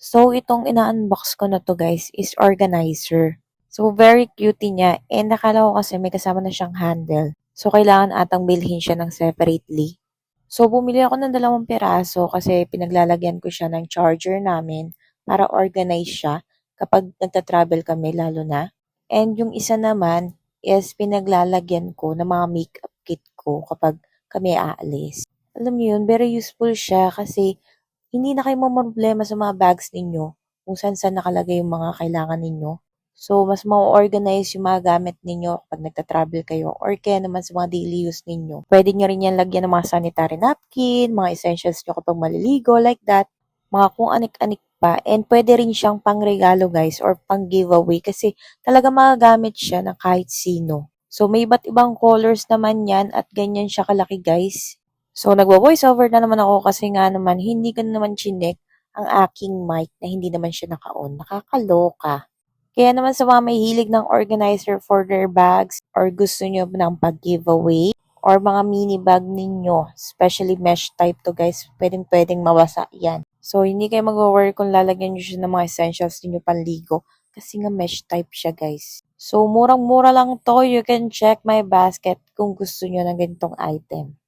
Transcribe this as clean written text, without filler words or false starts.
So, itong ina-unbox ko na to guys is organizer. So, very cute niya. And nakala ko kasi may kasama na siyang handle. So, kailangan atang bilhin siya ng separately. So, bumili ako ng 2 piraso kasi pinaglalagyan ko siya ng charger namin para organize siya kapag nagta-travel kami lalo na. And yung isa naman is pinaglalagyan ko ng mga makeup kit ko kapag kami aalis. Alam mo yun, very useful siya kasi hindi na kayo mamroblema sa mga bags ninyo kung saan-saan nakalagay yung mga kailangan ninyo. So, mas ma-organize yung mga gamit ninyo kapag nagta-travel kayo or kaya naman sa mga daily use ninyo. Pwede nyo rin yan lagyan ng mga sanitary napkin, mga essentials nyo kapag maliligo, like that. Mga kung anik-anik pa. And pwede rin siyang pang-regalo guys or pang-giveaway kasi talaga magagamit siya ng kahit sino. So, may iba't ibang colors naman yan at ganyan siya kalaki guys. So, nagvo-voice over na naman ako kasi nga naman hindi ko naman chinek ang aking mic na hindi naman siya naka-on. Nakakaloka. Kaya naman sa mga may hilig ng organizer for their bags or gusto nyo ng pag-giveaway or mga mini bag ninyo, especially mesh type to guys, pwedeng-pwedeng mawasa yan. So, hindi kayo mag-worry kung lalagyan nyo siya ng mga essentials ninyo panligo kasi nga mesh type siya guys. So, murang-mura lang to. You can check my basket kung gusto nyo ng ganitong item.